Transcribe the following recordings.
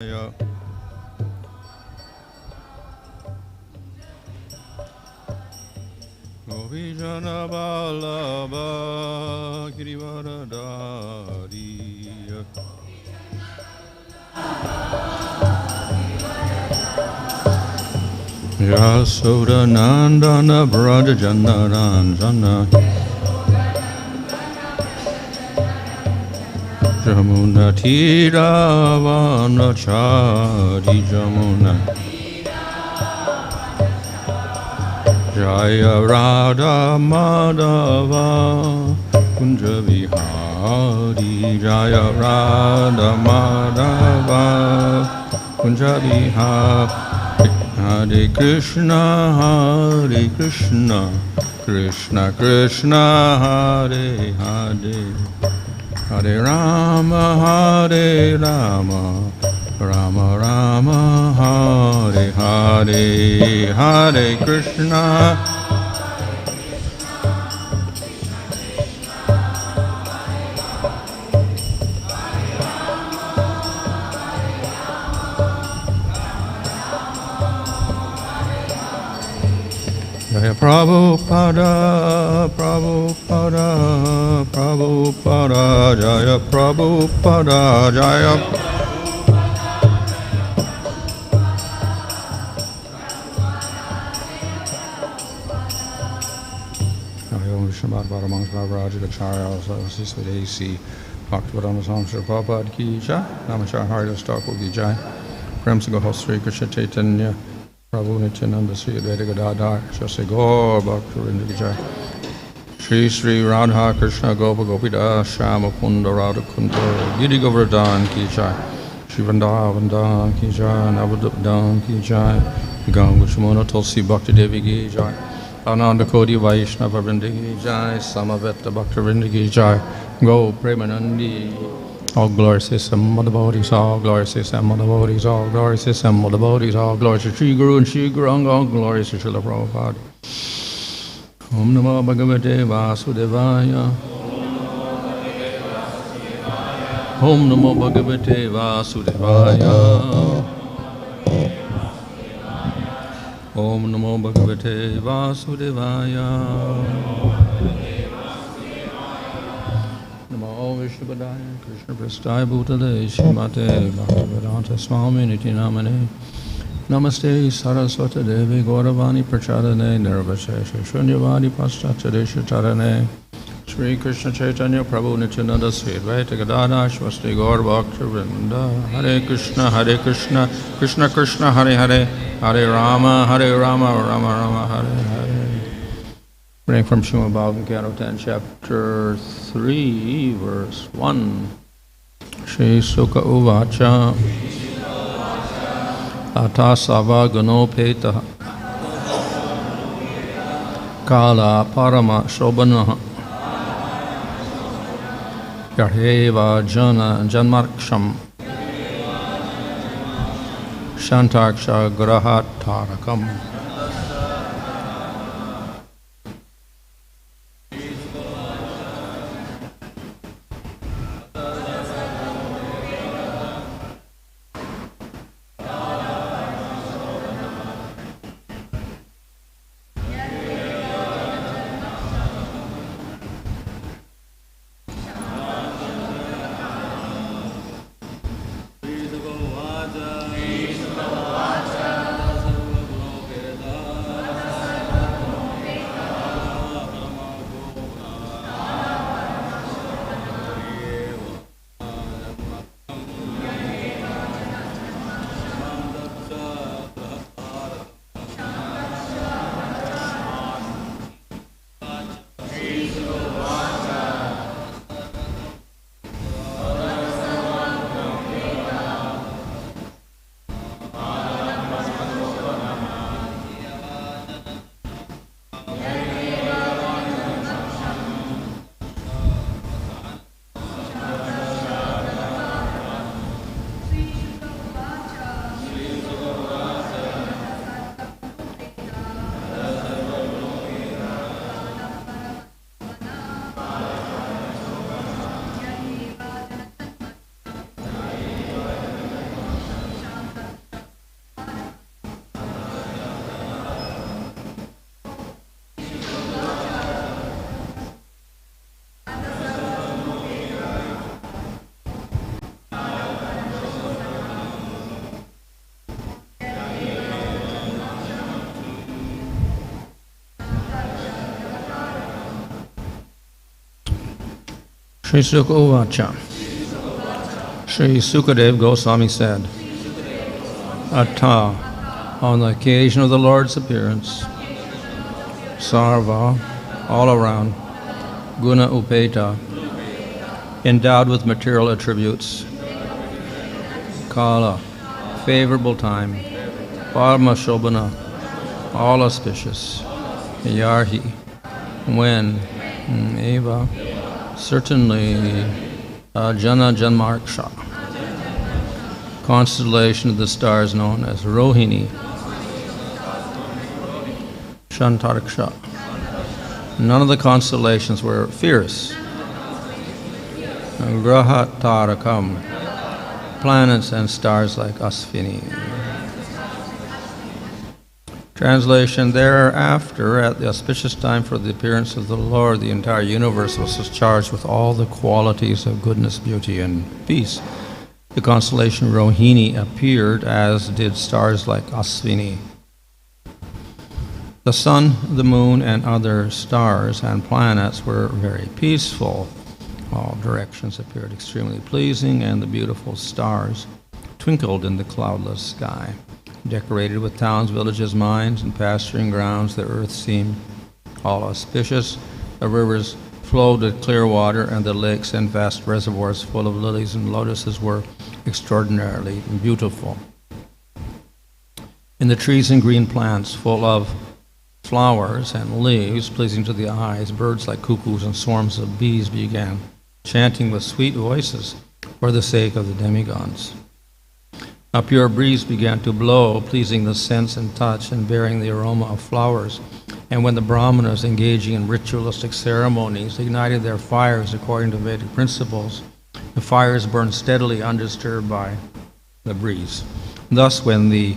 Yeah. Vijana balaba kirivara-dari Yasoda nandana braja janaranjana Jamuna tira vana-chari jamuna Jaya Radha Madhava Kunja Vihari Jaya Radha Madhava Kunja Vihari Hare Krishna Krishna Krishna Hare Hare Hare Rama Hare Rama Rama Rama Hare Hare Hare Krishna Jaya Prabhupada Prabhupada Prabhupada Jaya Prabhupada Jaya Maṅgala-bhūyiṣṭha Bhakti-vedanta Prabhupada ki jai, Namaskar Haridas Thakur ki jai, Prem se Gopal Sri Krishna Chaitanya, Prabhu Nityananda Sri Advaita Gadadhar, Shri Gaur Bhakta-vrinda ki jai, Shri Shri Radha Krishna Gopa Gopida Shama Kunda Radha Kunda Giri Govardhan ki jai, Shri Vrindavan ki jai, Navadvipdan ki jai, Ganga Chamuna Tulsi Bhakti Devi ki jai, Ananda Kodi Vaishnava Vrinda ki jai, Samaveta Bhakta Vrinda ki jai, Go Premanandi, all glory to Sam Mother Bodhis, all glory to Sam Mother Bodhis, all glory to Sam Mother Bodhis, all glory to Sri Guru and Sri Guranga, all glory to Srila Prabhupada. Om Namo Bhagavate Vasudevaya. Om Namo Bhagavate Vasudevaya. Om Namo Bhagavate Vasudevaya. Namo Viṣṇu Krishna Prasthaya Bhutale Śrīmate Bhaktivedanta Swami Niti Namane Namaste Saraswata Devi Gauravani Prachadane Nirvashesha Shunyavadi Paschatadesha Tarane Shri Krishna Chaitanya Prabhu Nityananda Sri Advaita Gadadhar Shvasti Gaur Bhakta Vrinda Hare Krishna Krishna Krishna Hare Hare Hare Rama Rama Rama Hare Hare. Reading from Srimad Bhagavad Gita, chapter 3, verse 1. śrī-śuka uvāca atha sarva-guṇopetaḥ kālaḥ parama-śobhanaḥ yarhy evājana-janmarkṣaṁ śāntarkṣa-graha-tārakam. śrī-śuka uvāca. Sri Sukadeva Goswami said, atha, on the occasion of the Lord's appearance, sarva, all around, guṇopetaḥ, endowed with material attributes, kālaḥ, favorable time, parama-śobhanaḥ, all-auspicious, yarhy, when, certainly, evājana-janmarkṣaṁ, constellation of the stars known as Rohini, śāntarkṣa. None of the constellations were fierce. Graha-tārakam, planets and stars like Asvini. Translation: thereafter, at the auspicious time for the appearance of the Lord, the entire universe was charged with all the qualities of goodness, beauty, and peace. The constellation Rohini appeared, as did stars like Asvini. The sun, the moon, and other stars and planets were very peaceful. All directions appeared extremely pleasing, and the beautiful stars twinkled in the cloudless sky. Decorated with towns, villages, mines, and pasturing grounds, the earth seemed all auspicious. The rivers flowed with clear water, and the lakes and vast reservoirs full of lilies and lotuses were extraordinarily beautiful. In the trees and green plants full of flowers and leaves pleasing to the eyes, birds like cuckoos and swarms of bees began chanting with sweet voices for the sake of the demigods. A pure breeze began to blow, pleasing the sense and touch and bearing the aroma of flowers. And when the brahmanas, engaging in ritualistic ceremonies, ignited their fires according to Vedic principles, the fires burned steadily, undisturbed by the breeze. Thus, when the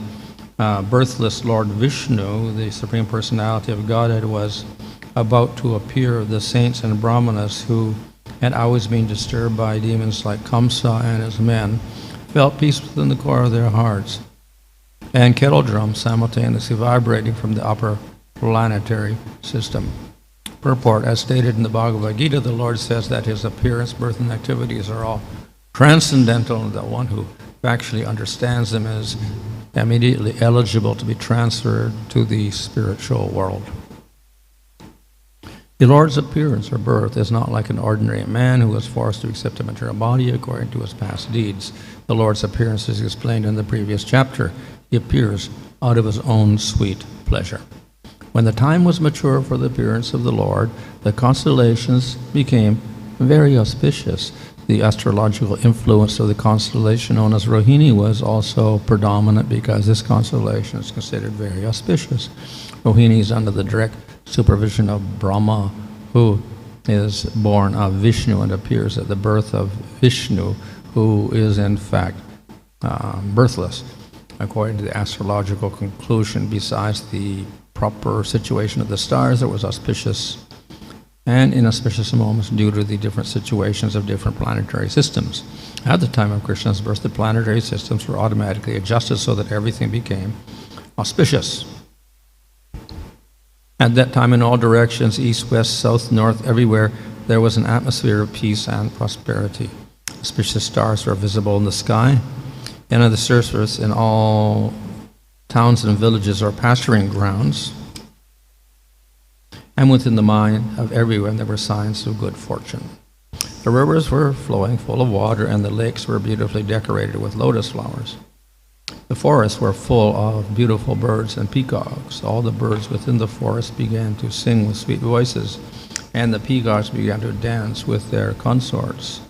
birthless Lord Viṣṇu, the Supreme Personality of Godhead, was about to appear, the saints and brahmanas who had always been disturbed by demons like Kamsa and his men felt peace within the core of their hearts, and kettle drums simultaneously vibrating from the upper planetary system. Purport: as stated in the Bhagavad Gita, the Lord says that his appearance, birth, and activities are all transcendental, and that one who actually understands them is immediately eligible to be transferred to the spiritual world. The Lord's appearance or birth is not like an ordinary man who is forced to accept a material body according to his past deeds. The Lord's appearance is explained in the previous chapter. He appears out of his own sweet pleasure. When the time was mature for the appearance of the Lord, the constellations became very auspicious. The astrological influence of the constellation known as Rohini was also predominant because this constellation is considered very auspicious. Rohini is under the direct supervision of Brahma, who is born of Viṣṇu and appears at the birth of Viṣṇu, who is in fact birthless, according to the astrological conclusion. Besides the proper situation of the stars, there was auspicious and inauspicious moments due to the different situations of different planetary systems. At the time of Krishna's birth, the planetary systems were automatically adjusted so that everything became auspicious. At that time, in all directions, east, west, south, north, everywhere, there was an atmosphere of peace and prosperity. Auspicious stars were visible in the sky, and on the surface in all towns and villages or pasturing grounds, and within the mind of everyone there were signs of good fortune. The rivers were flowing full of water, and the lakes were beautifully decorated with lotus flowers. The forests were full of beautiful birds and peacocks. All the birds within the forest began to sing with sweet voices, and the peacocks began to dance with their consorts.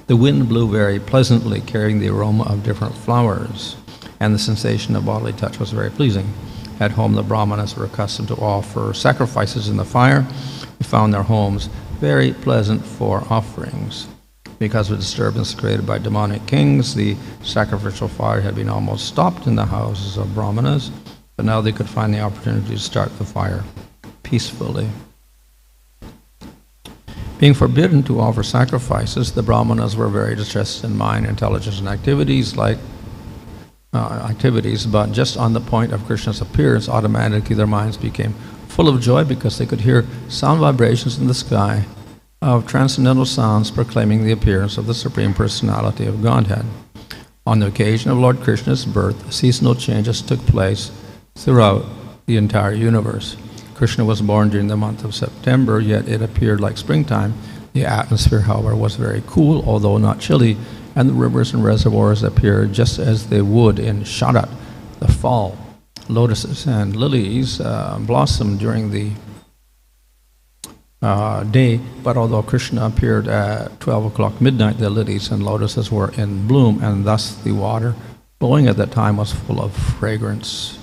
The wind blew very pleasantly, carrying the aroma of different flowers, and the sensation of bodily touch was very pleasing. At home, the brahmanas were accustomed to offer sacrifices in the fire. They found their homes very pleasant for offerings. Because of disturbance created by demonic kings, the sacrificial fire had been almost stopped in the houses of brahmanas, but now they could find the opportunity to start the fire peacefully. Being forbidden to offer sacrifices, the brahmanas were very distressed in mind, intelligence, and activities, but just on the point of Krishna's appearance, automatically their minds became full of joy because they could hear sound vibrations in the sky of transcendental sounds proclaiming the appearance of the Supreme Personality of Godhead. On the occasion of Lord Krishna's birth, seasonal changes took place throughout the entire universe. Krishna was born during the month of September, yet it appeared like springtime. The atmosphere, however, was very cool, although not chilly, and the rivers and reservoirs appeared just as they would in Sharat, the fall. Lotuses and lilies blossomed during the day, but although Krishna appeared at 12 o'clock midnight, the lilies and lotuses were in bloom, and thus the water flowing at that time was full of fragrance.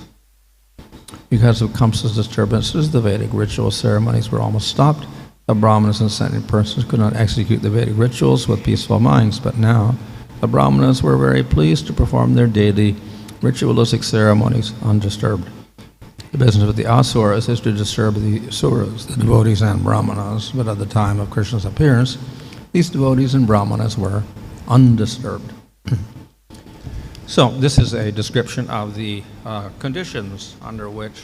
Because of Kamsa's disturbances, the Vedic ritual ceremonies were almost stopped. The Brahmanas and sentient persons could not execute the Vedic rituals with peaceful minds, but now the Brahmanas were very pleased to perform their daily ritualistic ceremonies undisturbed. The business of the asuras is to disturb the asuras, the devotees and brahmanas, but at the time of Krishna's appearance, these devotees and brahmanas were undisturbed. So this is a description of the conditions under which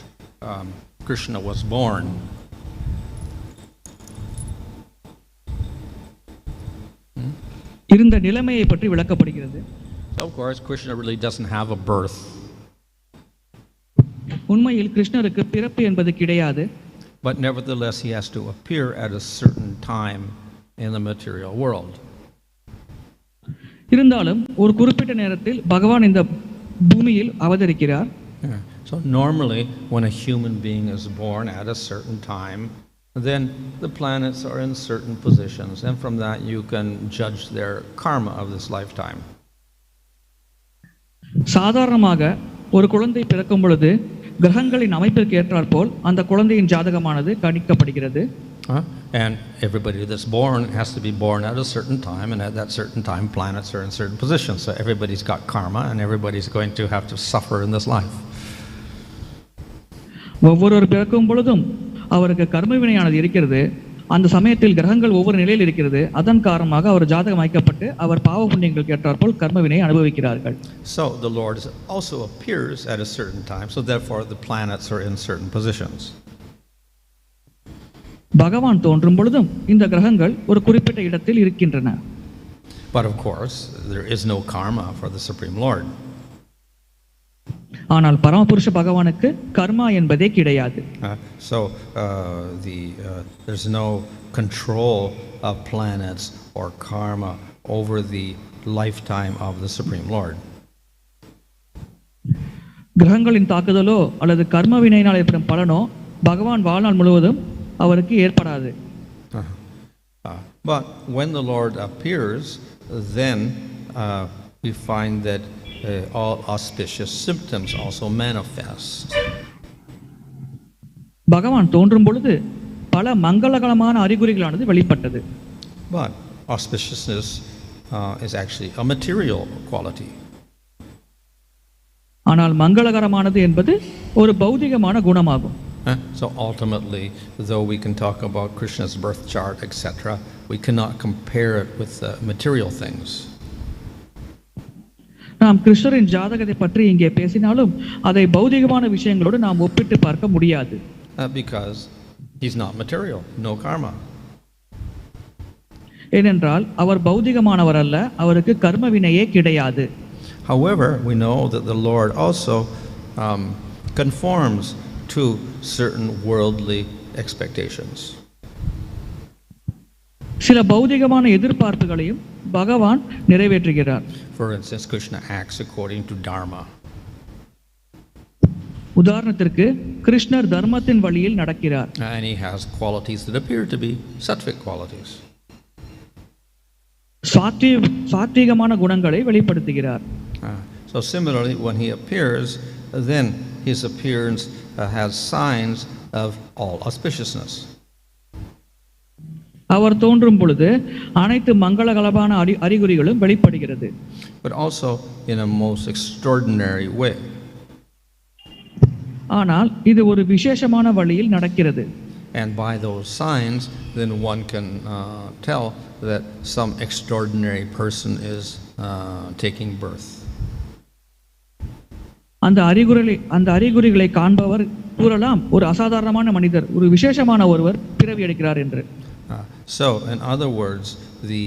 Krishna was born. இருந்த நிலைமையை பற்றி விளக்கப்படுகிறது. Of course, Krishna really doesn't have a birth. உண்மையில் கிருஷ்ணருக்கு பிறப்பு என்பது கிடையாது. But nevertheless, he has to appear at a certain time in the material world. இருந்தாலும் ஒரு குறிப்பிட்ட நேரத்தில் பகவான் இந்த பூமியில் அவதரிக்கிறார். So normally, when a human being is born at a certain time, then the planets are in certain positions, and from that you can judge their karma of this lifetime. சாதாரணமாக ஒரு குழந்தை பிறக்கும் பொழுது கிரகங்களின் அமைப்பிற்கு ஏற்றாற்போல் அந்த குழந்தையின் ஜாதகமானது கணிக்கப்படுகிறது. And everybody that's born has to be born at a certain time, and at that certain time planets are in certain positions. So everybody's got karma, and everybody's going to have to suffer in this life. ஒவ்வொருவர் பிறக்கும் பொழுதும் அவருக்கு கர்ம வினையானது இருக்கிறது. அந்த சமயத்தில் கிரகங்கள் ஒவ்வொரு நிலையில் இருக்கிறது. அதன் காரணமாக அவர் ஜாதகம் அமைக்கப்பட்டு அவர் பாவ புண்ணியங்களுக்கு ஏற்றாற்போல் கர்ம வினை அனுபவிக்கிறார்கள். So the Lord also appears at a certain time, so therefore the planets are in certain positions. பகவான் தோன்றும் பொழுதும் இந்த கிரகங்கள் ஒரு குறிப்பிட்ட இடத்தில் இருக்கின்றன. But of course, there is no karma for the Supreme Lord. ஆனால் பரமபுருஷ பகவானுக்கு கர்மா என்பதே கிடையாது. There's no control of planets or karma over the lifetime of the Supreme Lord. கிரகங்களின் தாக்குதலோ அல்லது கர்ம வினையினால் ஏற்படும் பலனோ பகவான் வாழ்நாள் முழுவதும் அவருக்கு ஏற்படாது. But when the Lord appears, then we find that all auspicious symptoms also manifest. பகவான் தோன்றும் பொழுது பல மங்களகரமான அறிகுறிகளானது வெளிப்பட்டது. But auspiciousness is actually a material quality. ஆனால் மங்களகரமானது என்பது ஒரு பௌதிகமான குணமாகும். So ultimately, though we can talk about Krishna's birth chart, etc., we cannot compare it with material things. நாம் கிருஷ்ணரின் ஜாதகத்தை பற்றி இங்கே பேசினாலும் அதை பௌதிகமான விஷயங்களோடு நாம் ஒப்பிட்டு பார்க்க முடியாது. Because he's not material, no karma. ஏனென்றால் அவர் பௌதிகமானவர் அல்ல, அவருக்கு கர்ம வினையே கிடையாது. However, we know that the Lord also conforms to certain worldly expectations. சில பௌதிகமான எதிர்பார்ப்புகளையும் பகவான் நிறைவேற்றுகிறார். For instance, Krishna acts according to dharma. உதாரணத்திற்கு கிருஷ்ணர் தர்மத்தின் வழியில் நடக்கிறார். And he has qualities that appear to be sattvic qualities. சாத்வீகமான குணங்களை வெளிப்படுத்துகிறார். So similarly, when he appears, then his appearance has signs of all auspiciousness. அவர் தோன்றும் பொழுது அனைத்து மங்களகரமான அறிகுறிகளும் வெளிப்படுகிறது. But also in a most extraordinary way. ஆனால் இது ஒரு விசேஷமான வழியில் நடக்கிறது. And by those signs, then one can tell that some extraordinary person is taking birth. அந்த அறிகுறிகளை காண்பவர் கூறலாம், ஒரு அசாதாரணமான மனிதர், ஒரு விசேஷமான ஒருவர் பிறவி எடுக்கிறார் என்று. So, in other words, the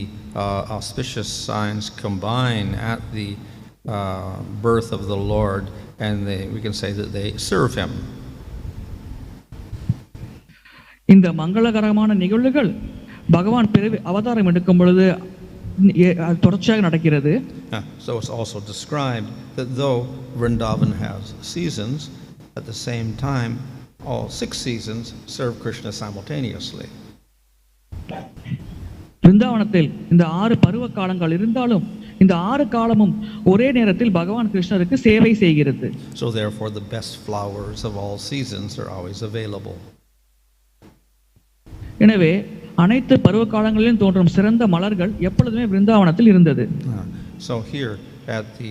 auspicious signs combine at the birth of the Lord, and we can say that they serve him. இந்த மங்களகரமான நிகழ்வுகள் பகவான் பிறவி அவதாரம் எடுக்கும் பொழுது தொடர்ச்சியாக நடக்கிறது. So it's also described that though Vrindavan has seasons, at the same time all 6 seasons serve Krishna simultaneously. பிருந்தாவனத்தில் இந்த 6 பருவ காலங்கள் இருந்தாலும் இந்த 6 காலமும் ஒரே நேரத்தில் பகவான் கிருஷ்ணருக்கு சேவை செய்கிறது. So therefore the best flowers of all seasons are always available. எனவே அனைத்து பருவ காலங்களிலும் தோன்றும் சிறந்த மலர்கள் எப்பொழுதுமே பிருந்தாவனத்தில் இருந்தது. So here at the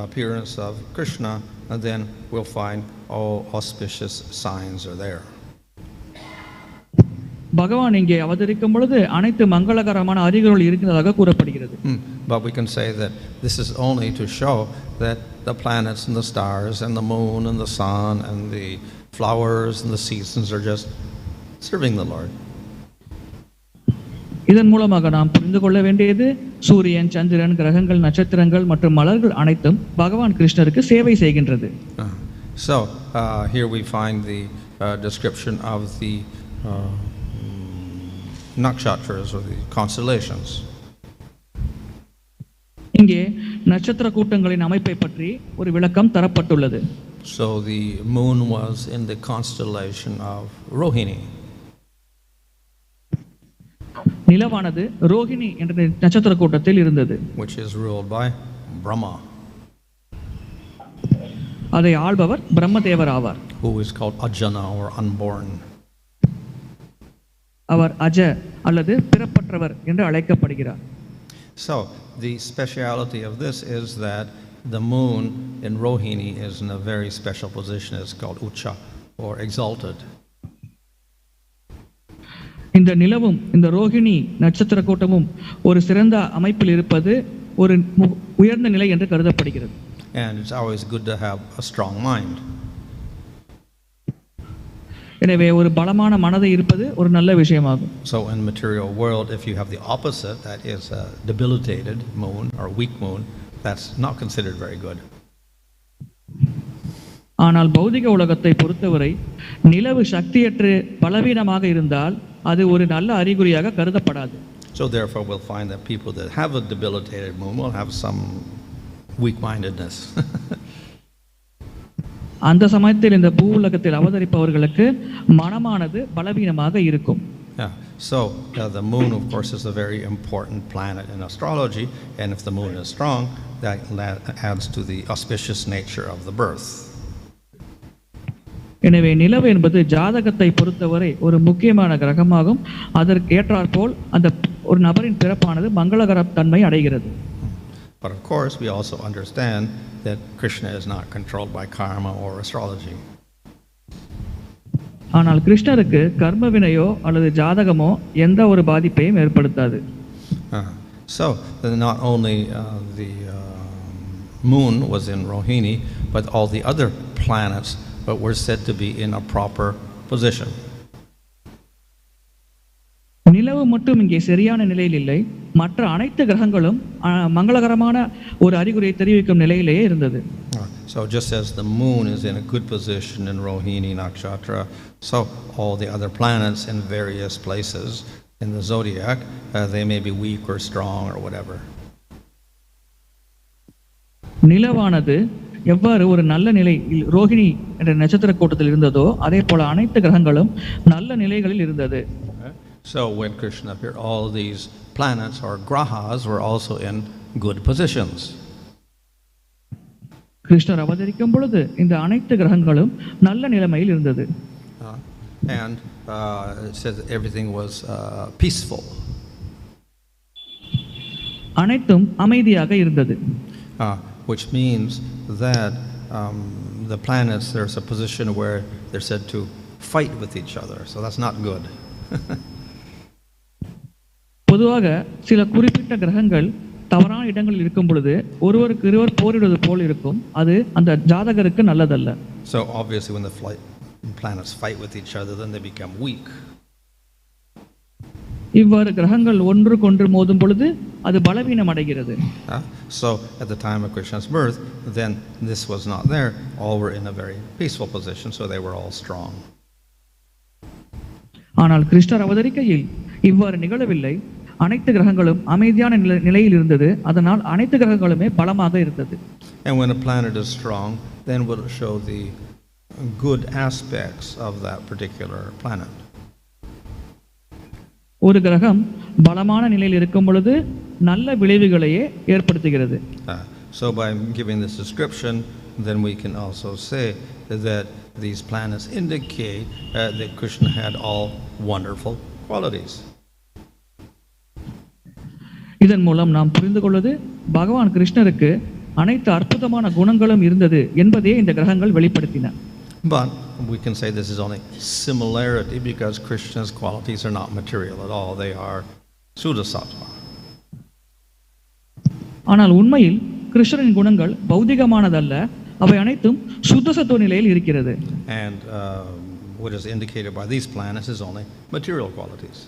appearance of Krishna, and then we'll find all auspicious signs are there. பகவான் இங்கே அவதரிக்கும் பொழுது அனைத்து மங்களகரமான அறிகுறிகள் இருக்கிறதாக கூறப்படுகிறது. But we can say that this is only to show that the planets and the stars and the moon and the sun and the flowers and the seasons are just serving the Lord. இதன் மூலமாக நாம் புரிந்து கொள்ள வேண்டியது சூரியன், சந்திரன், கிரகங்கள், நட்சத்திரங்கள் மற்றும் மலர்கள் அனைத்தும் பகவான் கிருஷ்ணருக்கு சேவை செய்கின்றது. So here we find the description of the nakshatras or the constellations. இங்கே நட்சத்திர கூட்டங்களின் அமைப்பை பற்றி ஒரு விளக்கம் தரப்பட்டுள்ளது. So the moon was in the constellation of Rohini. நிலவானது Rohini என்ற நட்சத்திர கூட்டத்தில் இருந்தது. Which is ruled by Brahma. அதை ஆள்பவர் பிரம்மதேவர் ஆவார். Who is called Ajana or unborn. அவர் அஜ அல்லது பிறப்பற்றவர் என்று அழைக்கப்படுகிறார். So the speciality of this is that the moon in Rohini is in a very special position. It's called Ucha or exalted. இந்த நிலவும் இந்த ரோஹிணி நட்சத்திர கூட்டமும் ஒரு சிறந்த அமைப்பில் இருப்பது ஒரு உயர்ந்த நிலை என்று கருதப்படுகிறது. And it's always good to have a strong mind. எனவே ஒரு பலமான மனதை இருப்பது ஒரு நல்ல விஷயமாகும். So in material world, if you have the opposite, that is a debilitated moon or weak moon, that's not considered very good. ஆனால் பௌதிக உலகத்தை பொறுத்தவரை நிலவு சக்தியற்று பலவீனமாக இருந்தால் அது ஒரு நல்ல அறிகுறியாக கருதப்படாது. So therefore we'll find that people that have a debilitated moon will have some weak-mindedness. அந்த சமயத்தில் இந்த பூ உலகத்தில் அவதரிப்பவர்களுக்கு மனமானது பலவீனமாக இருக்கும். So the moon of course is a very important planet in astrology, and if the moon is strong, that adds to the auspicious nature of the birth. எனவே நிலவு என்பது ஜாதகத்தை பொறுத்தவரை ஒரு முக்கியமான கிரகமாகும். அதற்கு ஏற்றாற்போல் அந்த ஒரு நபரின் பிறப்பானது மங்களகர தன்மை அடைகிறது. But of course we also understand that Krishna is not controlled by karma or astrology. ஆனால் கிருஷ்ணருக்கு கர்ம வினையோ அல்லது ஜாதகமோ எந்த ஒரு பாதிப்பையும் ஏற்படுத்தாது. So not only the moon was in Rohini, but all the other planets but were said to be in a proper position. நிலவு மட்டும் இங்கே சரியான நிலையில் இல்லை, மற்ற அனைத்து கிரகங்களும் மங்களகரமான ஒரு அறிகுறியை தெரிவிக்கும் நிலையிலேயே இருந்தது. So just as the moon is in a good position in Rohini nakshatra, so all the other planets in various places in the zodiac, they may be weak or strong or whatever. நிலவானது எவ்வாறு ஒரு நல்ல நிலை ரோஹிணி என்ற நட்சத்திர கூட்டத்தில் இருந்ததோ அதே போல அனைத்து கிரகங்களும் நல்ல நிலைகளில் இருந்தது. So when Krishna appeared, all these planets or grahas were also in good positions. கிருஷ்ணர் அவதரிக்கும் பொழுது இந்த அனைத்து கிரகங்களும் நல்ல நிலைமையில் இருந்தது. And it says that everything was peaceful. அனைத்தும் அமைதியாக இருந்தது. Which means that the planets, there's a position where they're said to fight with each other, so that's not good. பொதுவாக சில குறிப்பிட்ட கிரகங்கள் தவறான இடங்களில் இருக்கும் பொழுது ஒருவருக்கு இருவர் போரிடுவது போல் இருக்கும், அது அந்த ஜாதகருக்கு நல்லதல்ல. So obviously when the planets fight with each other, then they become weak. இவ்வாறு கிரகங்கள் ஒன்றுக்கொன்று மோதும் பொழுது அது பலவீனம் அடைகிறது. So at the time of Krishna's birth, then this was not there. All were in a very peaceful position, so they were all strong. ஆனால் கிருஷ்ணர் அவதரிக்கையில் இவ்வாறு நிகழவில்லை. அனைத்து கிரகங்களும் அமைதியான நிலையில் இருந்தது. அதனால் அனைத்து கிரகங்களுமே பலமாக இருந்தது. And when a planet is strong, then will it show the good aspects of that particular planet. ஒரு கிரகம் பலமான நிலையில் இருக்கும் பொழுது நல்ல விளைவுகளையே ஏற்படுத்துகிறது. So by giving this description, then we can also say that these planets indicate that Krishna had all wonderful qualities. இதன் மூலம் நாம் புரிந்து கொள்வது பகவான் கிருஷ்ணருக்கு அனைத்து அற்புதமான குணங்களும் இருந்தது என்பதே இந்த கிரகங்கள் வெளிப்படுத்தின. But we can say this is only similarity because Krishna's qualities are not material at all. They are suddha-sattva. ஆனால் உண்மையில் கிருஷ்ணரின் குணங்கள் பௌதிகமானதல்ல, அவை அனைத்தும் சுத்த சத்துவ நிலையில் இருக்கிறது. And what is indicated by these planets is only material qualities.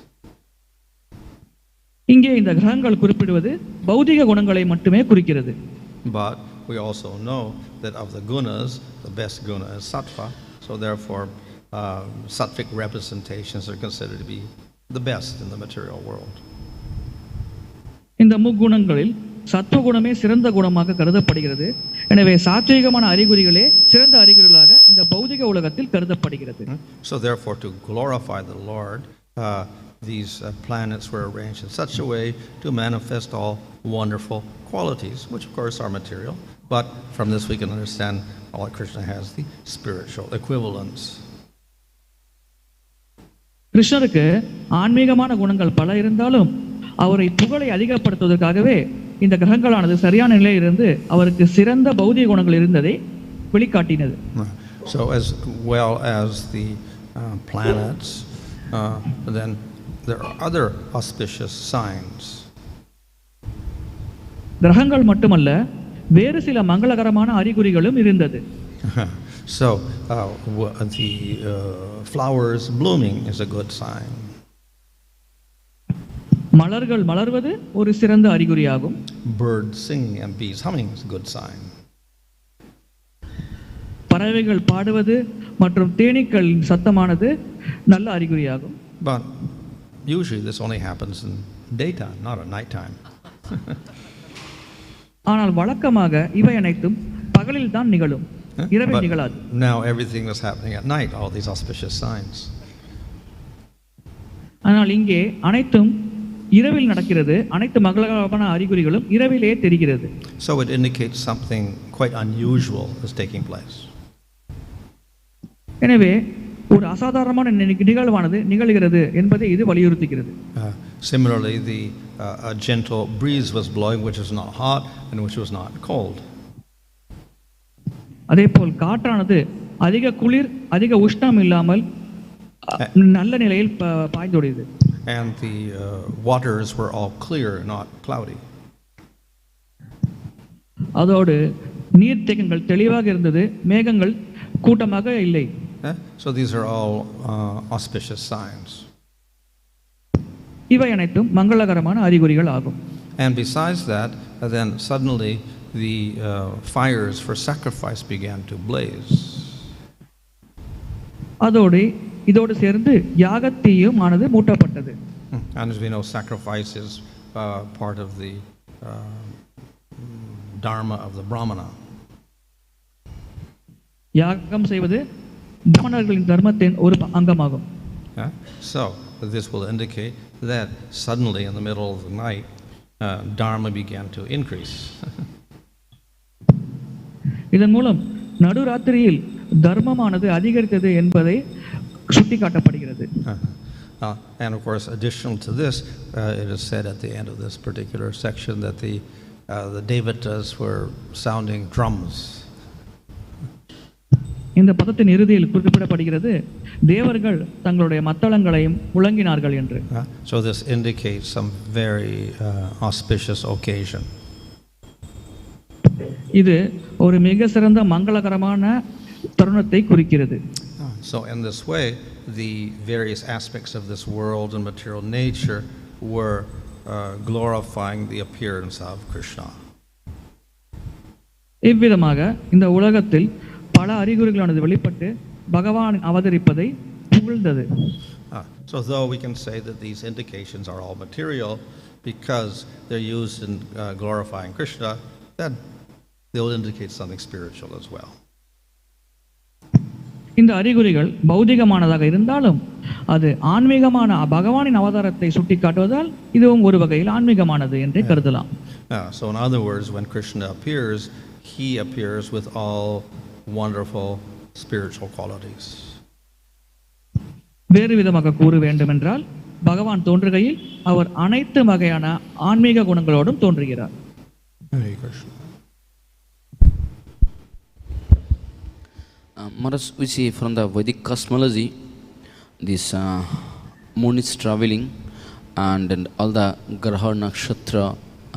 இங்கே இந்த கிரகங்கள் குறிப்பிடுவது பௌதிக குணங்களை மட்டுமே குறிக்கிறது. But we also know that of the gunas, the best guna is sattva, so therefore sattvic representations are considered to be the best in the material world. இந்த முக்குணங்களில் சத்துவ குணமே சிறந்த குணமாக கருதப்படுகிறது. எனவே சாத்வீகமான அறிகுறிகளே சிறந்த அறிகுறிகளாக இந்த பௌதிக உலகத்தில் கருதப்படுகிறது. So therefore to glorify the Lord, these planets were arranged in such a way to manifest all wonderful qualities, which of course are material, but from this we can understand all Krishna has the spiritual equivalents. கிருஷ்ணருக்கு ஆன்மீகமான குணங்கள் பல இருந்தாலும் அவரை புகழை அதிகப்படுத்துவதற்காகவே இந்த கிரகங்களானது சரியான நிலையில் இருந்து அவருக்கு சிறந்த பௌதிக குணங்கள் இருந்ததை வெளிக்காட்டினது. So as well as the planets, then there are other auspicious signs. கிரகங்கள் மட்டுமல்ல, வேறு சில மங்களகரமான அறிகுறிகளும் இருந்தது. So the flowers blooming is a good sign. மலர்கள் மலர்வது ஒரு சிறந்த அறிகுறியாகும். Birds singing and bees humming is a good sign. பறவைகள் பாடுவது மற்றும் தேனீக்களின் சத்தமானது நல்ல அறிகுறியாகும். But usually this only happens in daytime, not at night time. ஆனால் வழக்கமாக இவை அனைத்தும் பகலில் தான் நிகழும், இரவில் நிகழாது. Now everything is happening at night, all these auspicious signs. ஆனால் இங்கே அனைத்தும் இரவில் நடக்கிறது. அனைத்து மங்களகரமான அறிகுறிகளும் இரவிலே தெரிகிறது. So it indicates something quite unusual is taking place. எனவே ஒரு அசாதாரணமான நிகழ்வானது நிகழ்கிறது என்பதை இது வலியுறுத்துகிறது. Similarly, a gentle breeze was blowing, which was not hot and which was not cold. அதேபோல் காற்றானது அதிக குளிர் அதிக உஷ்ணம் இல்லாமல் நல்ல நிலையில் பாய்ந்தோடியது. And the waters were all clear, not cloudy. அதோடு நீர்த்தேக்கங்கள் தெளிவாக இருந்தது, மேகங்கள் கூட்டமாக இல்லை. So these are all auspicious signs. இவை அனைத்தும் மங்களகரமான அறிகுறிகள் ஆகும். And besides that, then suddenly the fires for sacrifice began to blaze. இதோடு சேர்ந்து யாகத்தீயும் ஆனது மூட்டப்பட்டது. And as we know, sacrifice is part of the dharma of the brahmana. யாகம் செய்வது பிராமணர்களின் தர்மத்தின் ஒரு அங்கமாகும். So this will indicate that suddenly in the middle of the night, dharma began to increase. இதன் மூலம் நடுராத்திரியில் தர்மமானது அதிகரித்தது என்பதை சுட்டிக்காட்டப்படுகிறது. And of course, additional to this, it is said at the end of this particular section that the devatas were sounding drums. இந்த பதத்தின் இறுதியில் குறிப்பிடப்படுகிறது தேவர்கள் தங்களுடைய மத்தளங்களையும் முழங்கினார்கள் என்று. So this indicates some very auspicious occasion. இது ஒரு மிக சிறந்த மங்களகரமான தருணத்தை குறிக்கிறது. So in this way, the various aspects of this world and material nature were glorifying the appearance of Krishna. இவ்விதமாக இந்த உலகத்தில் பல அறிகுறிகளானது வெளிப்பட்டு பகவான் அவதரிப்பதை புகழ்ந்தது. So though we can say that these indications are all material because they're used in glorifying Krishna, then they'll indicate something spiritual as well. இந்த அறிகுறிகள் பௌதிகமானதாக இருந்தாலும் அது ஆன்மீகமான பகவானின் அவதாரத்தை சுட்டிக்காட்டுவதால் இதுவும் ஒரு வகையில் ஆன்மீகமானது என்றே கருதலாம். So in other words, when Krishna appears, he appears with all wonderful spiritual qualities. வேறு விதமாக கூற வேண்டுமென்றால் பகவான் தோன்றுகையில் அவர் அனைத்து வகையான ஆன்மீக குணங்களோடும் தோன்றுகிறார். Hare Krishna. Maharaj, we see from the Vedic cosmology, this moon is traveling, and all the graha nakshatra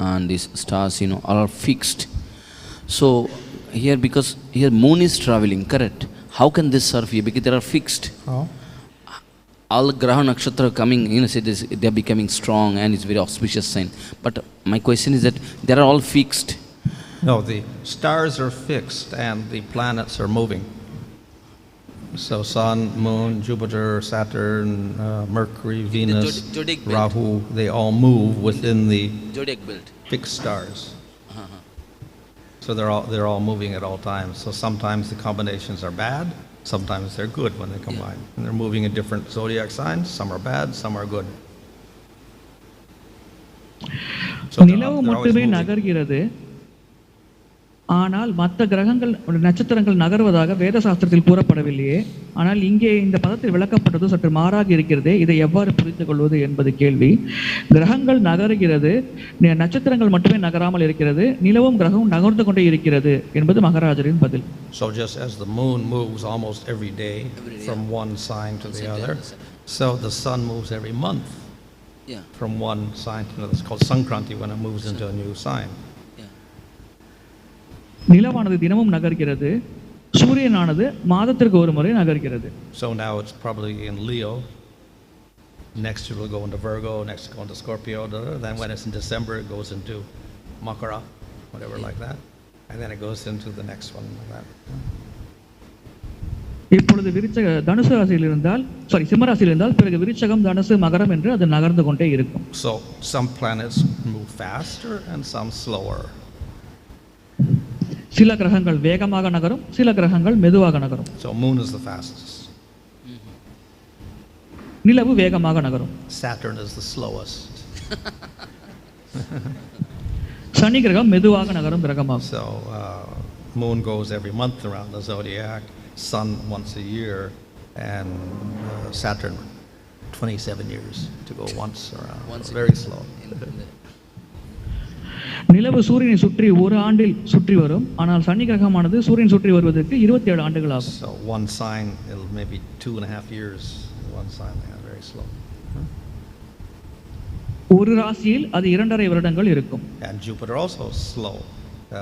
and these stars, all are fixed. So here, because here moon is traveling, correct? How can this serve here? Because they are fixed. Oh. All graha nakshatra coming, say this, they are becoming strong, and it's very auspicious sign. But my question is that they are all fixed. No, the stars are fixed and the planets are moving. So Sun, Moon, Jupiter, Saturn, Mercury, Venus, Rahu, they all move within the Zodiac belt. fixed stars. So they're all moving at all times. So sometimes the combinations are bad, sometimes they're good when they combine. And they're moving in different zodiac signs. Some are bad, some are good. So நிலவு மட்டுமே நகர்கிறது, ஆனால் மற்ற கிரகங்கள் நட்சத்திரங்கள் நகர்வதாக வேத சாஸ்திரத்தில் கூறப்படவில்லையே. ஆனால் இங்கே இந்த பதத்தில் விளக்கப்பட்டது சற்று மாறாக இருக்கிறதே. இதை எவ்வாறு புரிந்து கொள்வது என்பது கேள்வி. கிரகங்கள் நகர்கிறது, நட்சத்திரங்கள் மட்டுமே நகராமல் இருக்கிறது, நிலவும் கிரகமும் நகர்ந்து கொண்டே இருக்கிறது என்பது மகாராஜரின் பதில். So just as the moon moves almost every day from one sign to the other, so the sun moves every month from one sign to another. It's called Sankranti when it moves into a new sign. நிலவானது தினமும் நகர்கிறது, சூரியனானது மாதத்திற்கு ஒரு முறை நகர்கிறது. So now it's probably in Leo, next it will go into Virgo, next it will go into Scorpio, then when it's in December it goes into Makara, whatever like that, and then it goes into the next one like that. இப்பொழுது தனுசு ராசியில் இருந்தால் சிம்ம ராசியில் இருந்தால் பிறகு விருச்சகம், தனுசு, மகரம் என்று அது நகர்ந்து கொண்டே இருக்கும். So some planets move faster and some slower. சில கிரகங்கள் வேகமாக நகரும், சில கிரகங்கள் மெதுவாக நகரும். So moon is the fastest. நிலவு வேகமாக நகரும். Saturn is the slowest. சனி கிரகம் மெதுவாக நகரும் கிரகமாகும். So moon goes every month around the zodiac, sun once a year, and Saturn 27 years to go once around. Very slow. நிலவு சூரியனை சுற்றி ஒரு ஆண்டில் சுற்றி வரும், ஆனால் சனி கிரகமானது சூரியன் சுற்றி வருவதற்கு 27 ஆண்டுகள் ஆகும். So one sign it'll maybe 2.5 years. One sign, very slow. ஒரு ராசியில் அது 2.5 வருடங்கள் இருக்கும். And Jupiter also slow.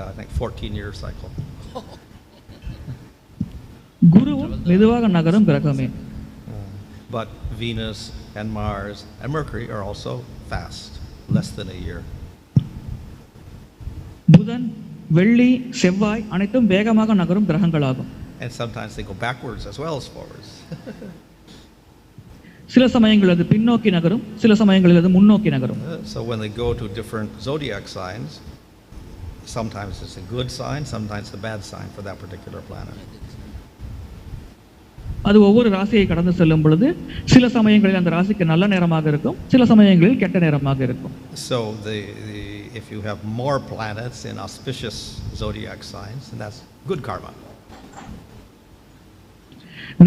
I think 14 year cycle. குருவும் மெதுவாக நகரும் கிரகமே. But Venus and Mars and Mercury are also fast, less than a year. புதன், வெள்ளி, செவ்வாய் அனைத்தும் வேகமாக நகரும் கிரகங்களாகும். And sometimes they go backwards as well as forwards. சில சமயங்களில் அது பின்னோக்கி நகரும், சில சமயங்களில் அது முன்னோக்கி நகரும். So when they go to different zodiac signs, sometimes it's a good sign, sometimes a bad sign for that particular planet. அது ஒவ்வொரு ராசியை கடந்து செல்லும் பொழுது சில சமயங்களில் அந்த ராசிக்கு நல்ல நேரமாக இருக்கும், சில சமயங்களில் கெட்ட நேரமாக இருக்கும். So if you have more planets in auspicious zodiac signs, then that's good karma.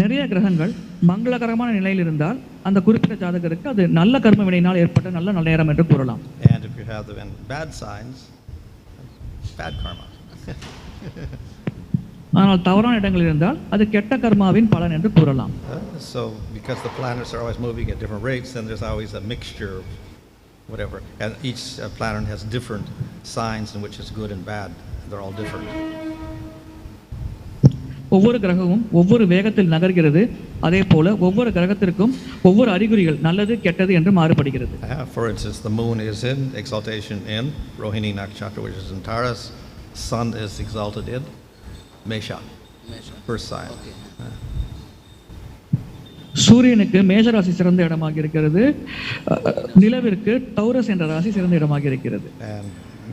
நிறைய கிரகங்கள் மங்களகரமான நிலையில் இருந்தால் அந்த குறிப்பிட்ட ஜாதகருக்கு அது நல்ல கர்ம வினையினால் ஏற்பட்ட நல்ல நேரம் என்று கூறலாம். And if you have them in bad signs, bad karma. ஆனால் தவறான இடங்களில் இருந்தால் அது கெட்ட கர்மாவின் பலன் என்று கூறலாம். So because the planets are always moving at different rates, then there's always a mixture of whatever, and each planet has different signs in which it's good and bad. They're all different. ஒவ்வொரு கிரகமும் ஒவ்வொரு வேகத்தில் நகர்கிறது. அதே போல ஒவ்வொரு கிரகத்திற்கும் ஒவ்வொரு அறிகுறிகள் நல்லது கெட்டது என்று மாறுபடுகிறது. For instance, the moon is in exaltation in Rohini Nakshatra, which is in Taurus. Sun is exalted in Mesha, first sign. சூரியனுக்கு மேஷ ராசி சிறந்த இடமாக இருக்கிறது. நிலவிற்கு டௌரஸ் என்ற ராசி சிறந்த இடமாக இருக்கிறது. And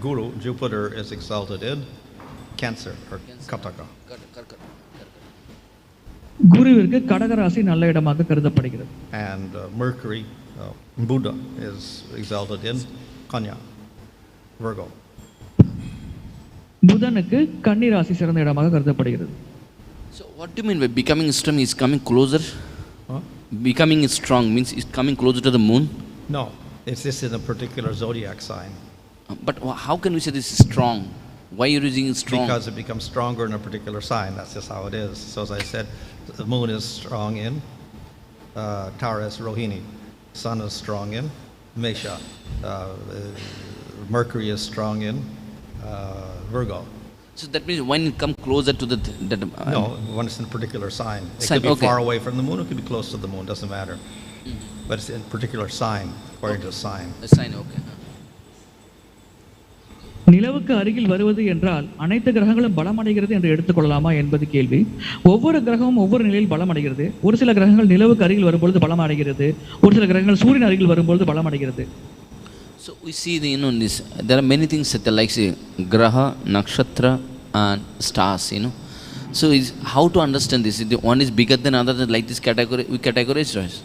Guru, Jupiter, is exalted in Cancer or Kataka. குருவிற்கு கடக ராசி நல்ல இடமாக கருதப்படுகிறது. And Mercury, Buddha, is exalted in Kanya, Virgo. புதனுக்கு கன்னி ராசி சிறந்த இடமாக கருதப்படுகிறது. So what do you mean by becoming strong is coming closer? Huh? Becoming strong means it's coming closer to the moon? No, it's just in a particular zodiac sign. But how can we say this is strong? Why are you using strong? Because it becomes stronger in a particular sign. That's just how it is. So as I said, the moon is strong in Taurus, Rohini. Sun is strong in Mesha. Mercury is strong in Virgo. So that means when it comes closer to the no, when it's in a particular sign. It could be far away from the moon, it could be close to the moon, doesn't matter. But it's in a particular sign, according to the sign. A sign, okay. நிலவுக்கு அருகில் வருவது என்றால் அனைத்து கிரகங்களும் பலமடைகிறது என்று எடுத்துக்கொள்ளலாமா என்பது கேள்வி. ஒவ்வொரு கிரகமும் ஒவ்வொரு நிலையில் பலமடைகிறது. ஒரு சில கிரகங்கள் நிலவுக்கு அருகில் வரும்பொழுது பலமடைகிறது, ஒரு சில கிரகங்கள் சூரியன் அருகில் வரும்பொழுது பலமடைகிறது. So we see this, there are many things that are like say, graha, nakshatra and stars, So how to understand this? One is bigger than other, like this category, we categorize, right?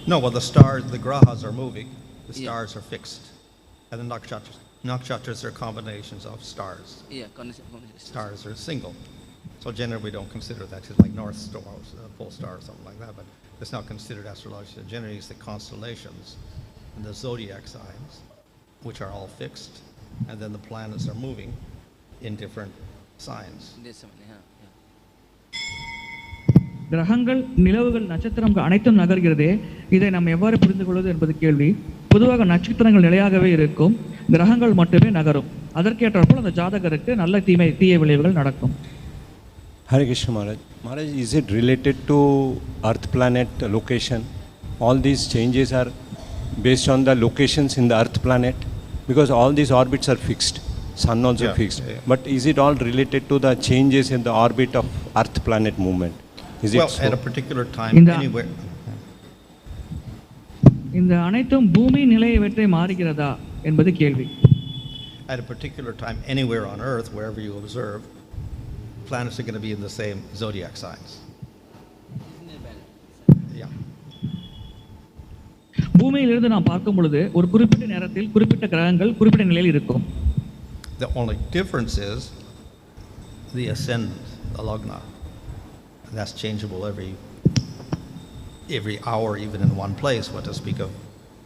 No, well the stars, the grahas are moving, the stars are fixed. And the nakshatras are combinations of stars. Stars are single. So generally we don't consider that. It's like North Star, Pole Star or something like that, but it's not considered astrology. Generally it's the constellations and the zodiac signs, which are all fixed, and then the planets are moving in different signs. கிரகங்கள், நிலவுகள், நட்சத்திரம் அனைத்தும் நகர்கிறதே, இதை நாம் எவ்வாறு புரிந்து கொள்வது என்பது கேள்வி. பொதுவாக நட்சத்திரங்கள் நிலையாகவே இருக்கும், கிரகங்கள் மட்டுமே நகரும். அதற்கேற்றாற்போல் அந்த ஜாதகருக்கு நல்ல தீய விளைவுகள் நடக்கும். Hare Krishna Maharaj. Maharaj, is it related to Earth planet location? All these changes are based on the locations in the Earth planet? Because all these orbits are fixed. Sun also fixed. Yeah. But is it all related to the changes in the orbit of Earth planet movement? Is well, it so? At a particular time, anywhere. இந்த அனைத்தும் பூமி நிலையை வெற்றி மாறுகிறதா என்பது கேள்வி. At a particular time, anywhere on Earth, wherever you observe, planets are going to be in the same zodiac signs. Yeah. பூமியிலிருந்து நாம் பார்க்கும் பொழுது ஒரு குறிப்பிட்ட நேரத்தில் குறிப்பிட்ட கிரகங்கள் குறிப்பிட்ட நிலையில் இருக்கும். The only difference is the ascendant, the lagna. That's changeable every hour, even in one place, what to speak of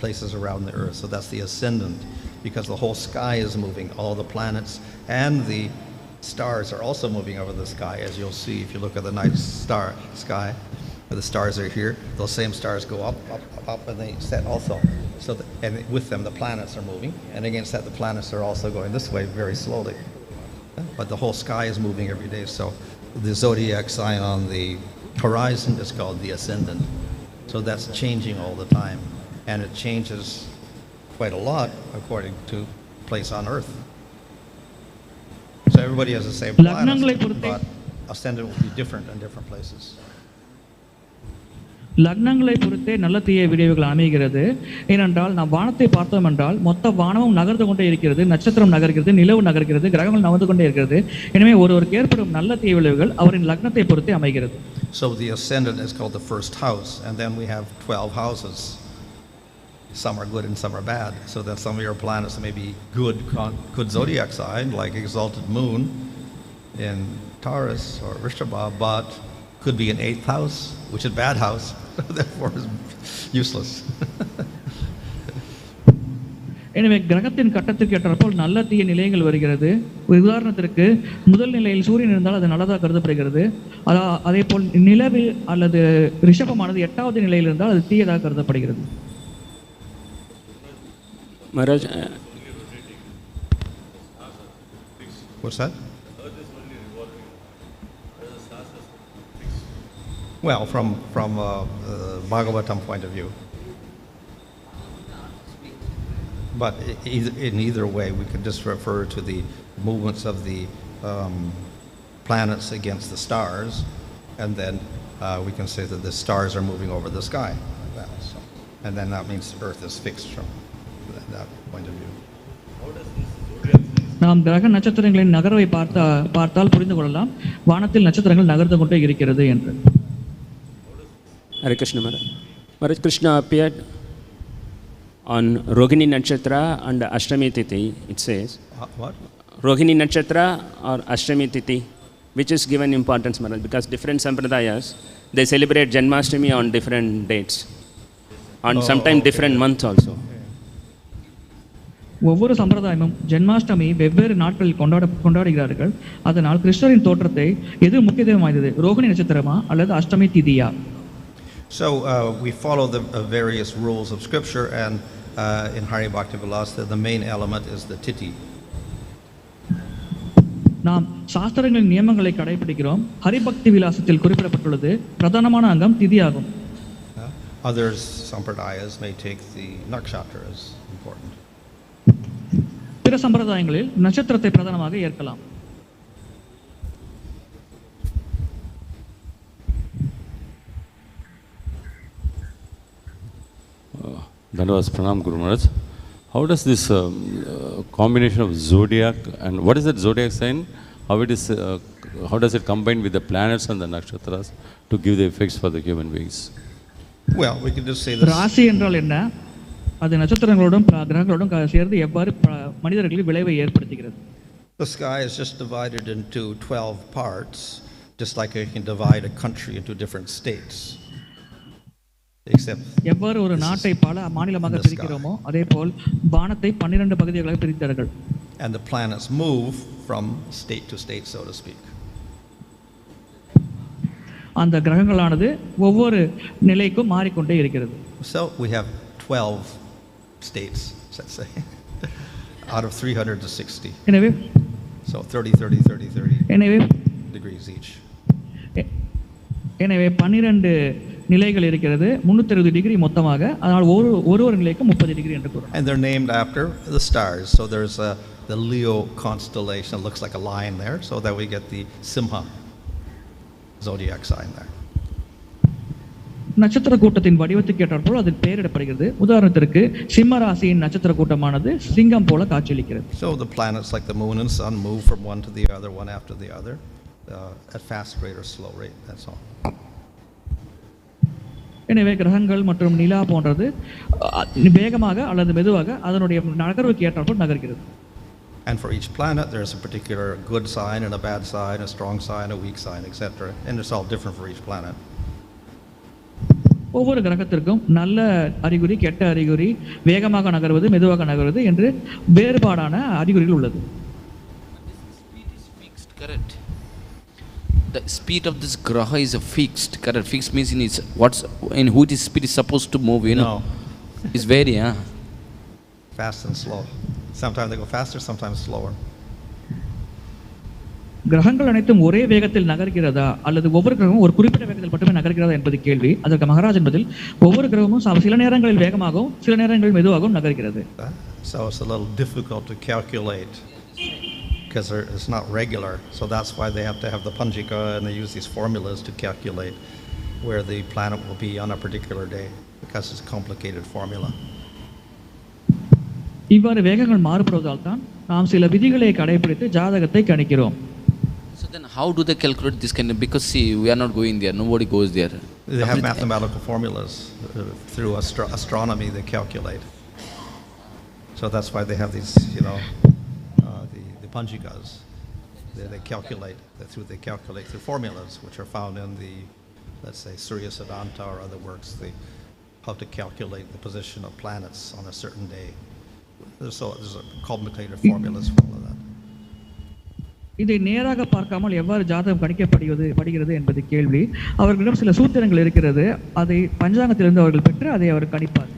places around the Earth. So that's the ascendant, because the whole sky is moving. All the planets and the stars are also moving over the sky, as you'll see if you look at the night sky, where the stars are here. Those same stars go up, and they set also. So and with them, the planets are moving, and against that, the planets are also going this way very slowly. But the whole sky is moving every day. So the zodiac sign on the horizon is called the ascendant. So that's changing all the time, and it changes quite a lot according to place on Earth. So everybody has the same planet, but ascendant will be different in different places. லக்னங்களை பொறுத்தே நல்ல தீய விளைவுகள் அமைகிறது. ஏனென்றால் நாம் வானத்தை பார்த்தோம் என்றால் மொத்த வானமும் நகர்ந்து கொண்டே இருக்கிறது, நட்சத்திரம் நகர்கிறது, நிலவு நகர்கிறது, கிரகங்கள் நகர்ந்து கொண்டே இருக்கிறது. எனவே ஒருவருக்கு ஏற்படும் நல்ல தீய விளைவுகள் அவரின் லக்னத்தை பொறுத்தே அமைகிறது. So the ascendant is called the first house, and then we have 12 houses. Some are good and some are bad. So that some of your planets may be good zodiac sign, like exalted moon in Taurus or Vrishabha, but could be an 8th house, which is bad house, therefore is useless. எனவே கிரகத்தின் கட்டத்துக்கு ஏற்றாற்போல் நல்ல தீய நிலையங்கள் வருகிறது. உதாரணத்திற்கு முதல் நிலையில் சூரியன் இருந்தால் அது நல்லதாக கருதப்படுகிறது. அதே போல் நிலவு அல்லது ரிஷபமானது 8வது நிலையில் இருந்தால் அது தீயதாக கருதப்படுகிறது. Maharaj, what's that? Well, from Bhagavatam point of view. But in either way, we could just refer to the movements of the planets against the stars, and then we can say that the stars are moving over the sky. Like that. So, and then that means Earth is fixed from that point of view. நாம் கிரக நட்சத்திரங்களின் நகர்வை பார்த்தால் புரிந்து கொள்ளலாம் வானத்தில் நட்சத்திரங்கள் நகர்ந்து கொண்டே இருக்கிறது என்று. Hare Krishna Maharaj. Maharaj, Krishna appeared on Rohini Nakshatra and Ashtami Tithi, it says. What? Rohini Nakshatra or Ashtami Tithi, which is given importance, Maharaj, because different sampradayas, they celebrate Janmashtami on different dates, on sometimes different months also. ஒவ்வொரு சம்பிரதாயமும் ஜென்மாஷ்டமி வெவ்வேறு நாட்களில் கொண்டாடுகிறார்கள். அதனால் கிருஷ்ணரின் தோற்றத்தை எது முக்கியத்துவம் வாய்ந்தது, ரோகிணி நட்சத்திரமா அல்லது Ashtami திதியா? So we follow the various rules of scripture, and in Hari Bhakti Vilasā the main element is the tithi. நாம் சாஸ்திரங்களின் நியமங்களை கடைபிடிக்கிறோம். ஹரிபக்தி விலாசத்தில் குறிப்பிடப்பட்டுள்ளது பிரதானமான அங்கம் திதி ஆகும். Others sampradayas may take the nakshatra as important. பிற சம்பிரதாயங்களில் நட்சத்திரத்தை பிரதானமாக ஏற்கலாம். Dhanavas Pranam Guru Maharaj. How does this combination of zodiac and what is that zodiac sign? How it is? How does it combine with the planets and the nakshatras to give the effects for the human beings? Well, we can just say this. ராசி என்றால் என்ன? அது நட்சத்திரங்களோடும் கிரகங்களோடும் சேர்ந்து எவ்வாறு மனிதர்களில் விளைவை ஏற்படுத்துகிறது? The sky is just divided into 12 parts, just like you can divide a country into different states. Except எவ்வாறு ஒரு நாட்டை பல மாநிலமாக பிரிக்கிறோமோ அதே போல் வானத்தை 12 பகுதிகளாக பிரித்தார்கள். And the planets move from state to state, so to speak. அந்த கிரகங்களானது ஒவ்வொரு நிலைக்கும் மாறிக்கொண்டே இருக்கிறது. So we have 12 states, let's say, out of 360. எனவே So 30 எனவே degrees each. எனவே 12 நிலைகள் இருக்கிறது, 360 டிகிரி மொத்தமாக. அதனால் ஒரு நிலைக்கு 30 டிகிரி என்று கூறலாம். And they're named after the stars. So there's the Leo constellation, it looks like a lion there, so that we get the Simha zodiac sign there. நட்சத்திர கூட்டத்தின் வடிவத்துக்கு ஏற்றாற்போல் அது பெயரிடப்படுகிறது. உதாரணத்திற்கு சிம்ம ராசியின் நட்சத்திர கூட்டமானது சிங்கம் போல காட்சியளிக்கிறது. So the planets like the moon and sun move from one to the other, one after the other, at fast rate or slow rate, that's all. எனவே கிரகங்கள் மற்றும் நிலா போன்றது வேகமாக அல்லது மெதுவாக அதனுடைய நகர்வுக்கு ஏற்றாற்போல் நகர்கிறது. And for each planet there's a particular good sign and a bad sign, a strong sign, a weak sign, etc. And it's all different for each planet. ஒவ்வொரு கிரகத்திற்கும் நல்ல அறிகுறி, கெட்ட அறிகுறி, வேகமாக நகர்வது, மெதுவாக நகர்வது என்று வேறுபாடான அறிகுறிகள் உள்ளது. Correct. The speed of this graha is fixed. Correct. Fixed means in who this speed is supposed to move. You know, no. It's very fast and slow. Sometimes they go faster, sometimes slower. கிரகங்கள் அனைத்தும் ஒரே வேகத்தில் நகர்கிறதா அல்லது ஒவ்வொரு கிரகமும் ஒரு குறிப்பிட்ட வேகத்தில் மட்டுமே நகர்கிறதா என்பது கேள்வி. அதற்கு மகாராஜ் என்பதில் ஒவ்வொரு கிரகமும் சில நேரங்களில் வேகமாகவும் சில நேரங்களில் மெதுவாகவும் நகர்கிறது. So it's a little difficult to calculate because it's not regular. So that's why they have to have the panjika and they use these formulas to calculate where the planet will be on a particular day because it's a complicated formula. இவ்வாறு வேகங்கள் மாறுபடுவதால் தான் நாம் சில விதிகளை கடைபிடித்து ஜாதகத்தை கணிக்கிறோம். So then how do they calculate this kind of, because see, we are not going there, nobody goes there. They have mathematical formulas through astronomy they calculate. So that's why they have these, the panjikas. They calculate through formulas which are found in the, let's say, Surya Siddhanta or other works. They how to calculate the position of planets on a certain day. So there's a complicated formulas for all of that. இதை நேராக பார்க்காமல் எவ்வாறு ஜாதகம் கணிக்கப்படுகிறது என்பது கேள்வி. அவர்களிடம் சில சூத்திரங்கள் இருக்கிறது, அதை பஞ்சாங்கத்திலிருந்து அவர்கள் பெற்று அதை அவர் கணிப்பார்.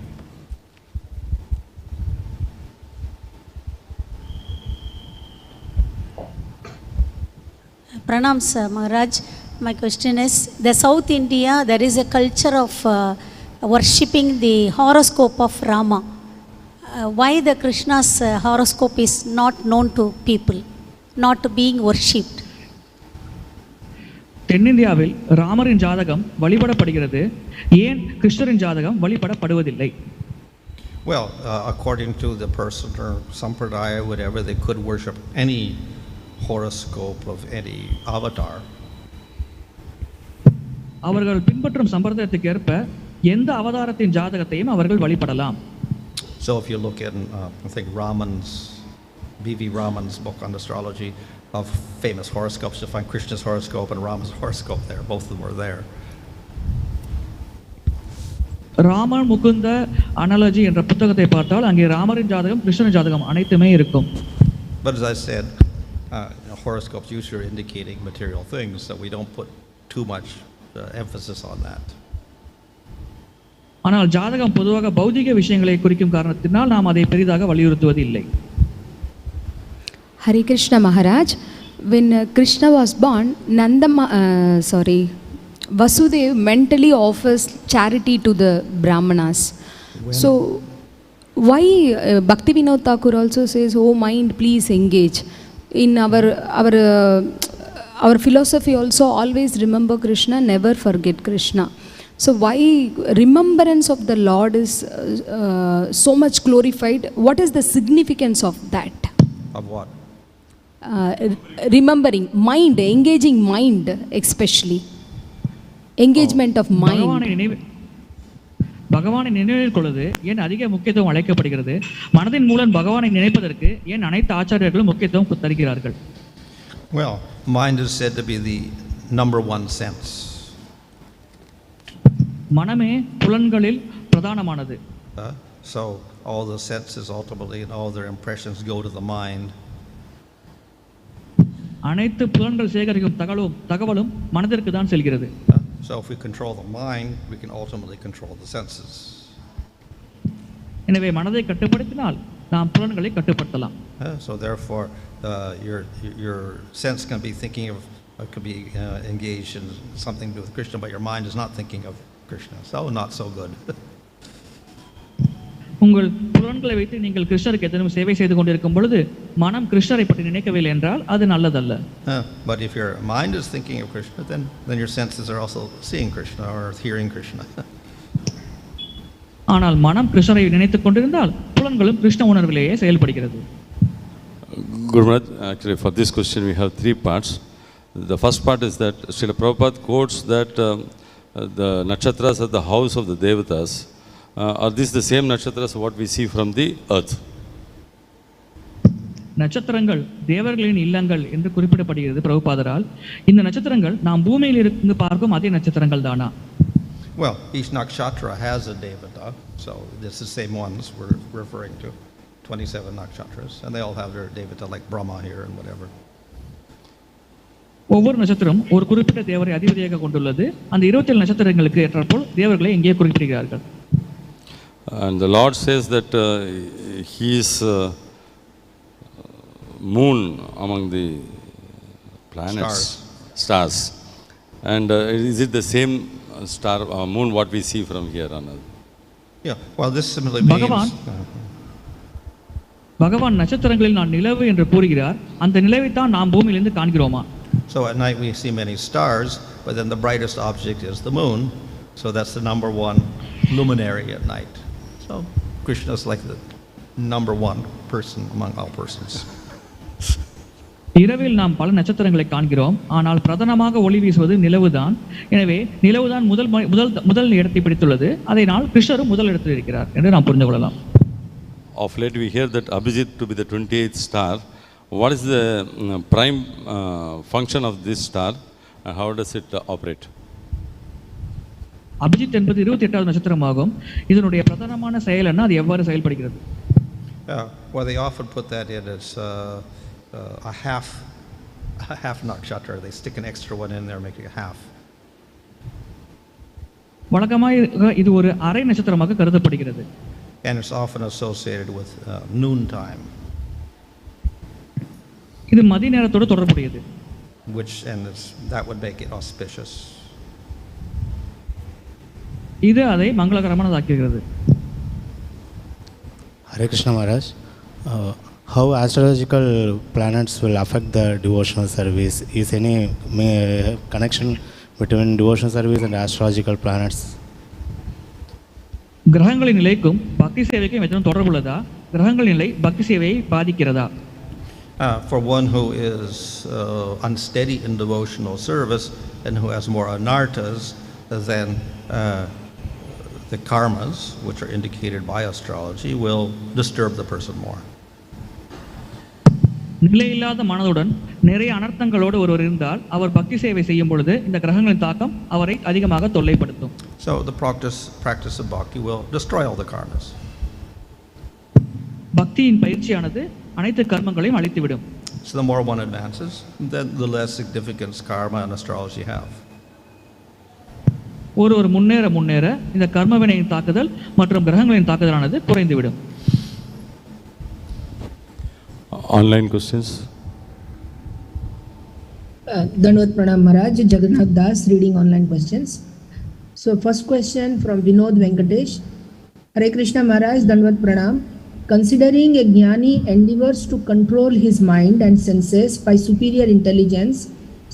Pranam sir, Maharaj. My question is, the South India, there is a culture of worshipping the horoscope of Rama. Why the Krishna's horoscope is not known to people, not being worshipped? தென்னிந்தியாவில் ராமரின் ஜாதகம் வழிபடப்படுகிறது, ஏன் கிருஷ்ணரின் ஜாதகம் வழிபடப்படுவதில்லை? Well, according to the personal sampradaya, whatever, they could worship any horoscope of any avatar. அவர்கள் பின்பற்றும் சம்பிரதாயத்துக்கு ஏற்ப எந்த அவதாரத்தின் ஜாதகத்தையும் அவர்கள் வழிபடலாம். So if you look in, I think B.V. Raman's book on astrology of famous horoscopes, you'll find Krishna's horoscope and Rama's horoscope there. Both of them are there. Raman Mukunda analogy என்ற புத்தகத்தை பார்த்தால் அங்கே ராமரின் ஜாதகம், கிருஷ்ணரின் ஜாதகம் அனைத்துமே இருக்கும். But as I said, horoscopes usually are indicating material things, so we don't put too much emphasis on that. ஆனால் ஜாதகம் பொதுவாக பௌதிக விஷயங்களை குறிக்கும் காரணத்தினால் நாம் அதை பெரிதாக வலியுறுத்துவது இல்லை. Hare Krishna Maharaj, when Krishna was born, Vasudev mentally offers charity to the Brahmanas. So why Bhaktivinoda Thakur also says, "Oh mind, please engage." In our philosophy also, always remember Krishna, never forget Krishna. So why remembrance of the Lord is so much glorified? What is the significance of that? Of what? Remembering mind, engaging mind, especially engagement of mind. பகவானை நினைவில் கொள்வது ஏன் அதிக முக்கியத்துவம் அளிக்கப்படுகிறது? மனதின் மூலம் பகவானை நினைப்பதற்கு ஏன் அனைத்து ஆச்சாரியர்களும் முக்கியத்துவம் தருகிறார்கள்? Well, mind is said to be the number one sense. மனமே புலன்களில் பிரதானமானது. So all the senses ultimately and all their impressions go to the mind. அனைத்து புலன்கள் சேகரிக்கும் தகவலும் மனதிற்கு தான் செல்கிறது. So if we control the mind, we can ultimately control the senses. எனவே மனதை கட்டுப்படுத்தினால் நாம் புலன்களை கட்டுப்படுத்தலாம். So therefore your sense can be thinking of could be engaged in something to do with Krishna, but your mind is not thinking of Krishna. So not so good. உங்கள் புலன்களை வைத்து நீங்கள் கிருஷ்ணருக்கு ஏதேனும் சேவை செய்து கொண்டிருக்கும் பொழுது மனம் கிருஷ்ணரை பற்றி நினைக்கவில்லை என்றால் அது நல்லதல்ல. But if your mind is thinking of Krishna, then your senses are also seeing Krishna or hearing Krishna. ஆனால் மனம் கிருஷ்ணரை நினைத்துக் கொண்டிருந்தால் புலன்களும் கிருஷ்ண உணர்விலேயே செயல்படுகிறது. Guru Maharaj, actually for this question we have three parts. The first part is that Srila Prabhupada quotes that the nakshatras are the house of the devatas. Are these the same nakshatras what we see from the earth? நட்சத்திரங்கள் தேவர்களின் இல்லங்கள் என்று குறிப்பிடப்படுகிறது பிரபுபாதரால். இந்த நட்சத்திரங்கள் நாம் பூமியில் இருந்து பார்க்கும் அதே நட்சத்திரங்கள் தானா? Well, each nakshatra has a devata, so this is the same ones we're referring to, 27 nakshatras, and they all have their devata like Brahma here and whatever. ஒவ்வொரு நட்சத்திரம் ஒரு குறிப்பிட்ட தேவரை அதிபதியாக கொண்டுள்ளது. அந்த 27 நட்சத்திரங்களுக்கு ஏற்றாற்போல் தேவர்களை இங்கே குறிப்பிடுகிறார்கள். And the Lord says that He is moon among the planets, stars. And is it the same star moon what we see from here on earth? Yeah, well this simply means பகவான் நட்சத்திரங்களில் நான் நிலவு என்று கூறுகிறார். அந்த நிலவை தான் நாம் பூமியிலிருந்து காண்கிறோமா? So at night we see many stars, but then the brightest object is the moon. So that's the number one luminary at night. So Krishna is like the number one person among all persons. இரவில் நாம் பல நட்சத்திரங்களை காண்கிறோம், ஆனால் பிரதானமாக ஒளி வீசுவது நிலவுதான். எனவே நிலவுதான் முதல் இடத்தை பிடித்துள்ளது. அதனால் கிருஷ்ணரும் முதல் இடத்தில் இருக்கிறார் என்று நாம் புரிந்து கொள்ளலாம். Of late we hear that Abhijit to be the 28th star. What is the prime function of this star and how does it operate? Abhijit என்பது 28வது நட்சத்திரமாகும். இதனுடைய பிரதானமான செயல் என்ன, அது எவ்வாறு செயல்படுகிறது? Well, they often put that in as a half nakshatra. They stick an extra one in there, making a half. வழக்கமாக இது ஒரு அரை நட்சத்திரமாக கருதப்படுகிறது. And it's often associated with noon time. இது மதிய நேரத்தோடு தொடர்புடையது. that would make it auspicious. இது அதை மங்களகரமானதாக்குகிறது. Hare Krishna Maharaj, how astrological planets will affect the devotional service? Is any connection between devotional service and astrological planets? கிரகங்களின் நிலைக்கும் பக்தி சேவைக்கும் எத்தனை தொடர்பு உள்ளதா? கிரகங்களின் நிலை பக்தி சேவையை பாதிக்கிறதா? For one who is unsteady in devotional service and who has more anarthas, then the karmas, which are indicated by astrology, will disturb the person more. நிலையில்லாத மனதுடன் நிறைய அனர்த்தங்களோடு ஒருவர் இருந்தால் அவர் பக்தி சேவை செய்யும் பொழுது இந்த கிரகங்களின் தாக்கம் அவரை அதிகமாக தொல்லைப்படுத்தும். So the practice of bhakti will destroy all the karmas. பக்தியின் பயிற்சியானது அனைத்து கர்மங்களையும் அழித்துவிடும். So the more one advances, then the less significance karma and astrology have. ஒருவர் முன்னேற முன்னேற இந்த கர்மவினையின் தாக்குதல் மற்றும் கிரகங்களின் தாக்குதலானது குறைந்துவிடும். Online questions. Dandavat Pranam Maharaj, Jagannath Das reading online questions. So first question from Vinod Venkatesh. Hare Krishna Maharaj, Dandavat Pranam. Considering a jnani endeavors to control his mind and senses by superior intelligence,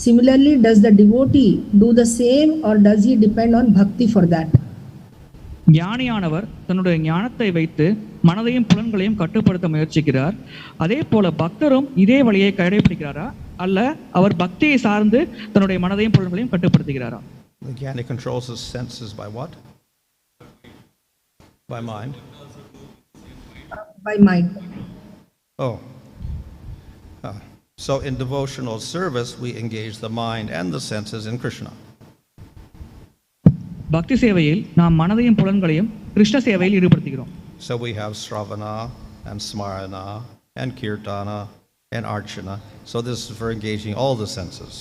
similarly does the devotee do the same or does he depend on bhakti for that? ஞானியானவர் தன்னுடைய ஞானத்தை வைத்து மனதையும் புலன்களையும் கட்டுப்படுத்த முயற்சிக்கிறார். அதே போல பக்தரும் இதே வழியை கடைபிடிக்கிறாரா அல்ல அவர் பக்தியை சார்ந்து தன்னுடைய மனதையும் புலன்களையும் கட்டுப்படுத்துகிறாரா? The jnani controls his senses by what? By mind. By mind. Oh. So in devotional service, we engage the mind and the senses in Krishna. பக்தி சேவையில் நாம் மனதையும் புலன்களையும் கிருஷ்ண சேவையில் ஈடுபடுத்துகிறோம். So we have Sravana and Smarana and Kirtana and Archana. So this is for engaging all the senses.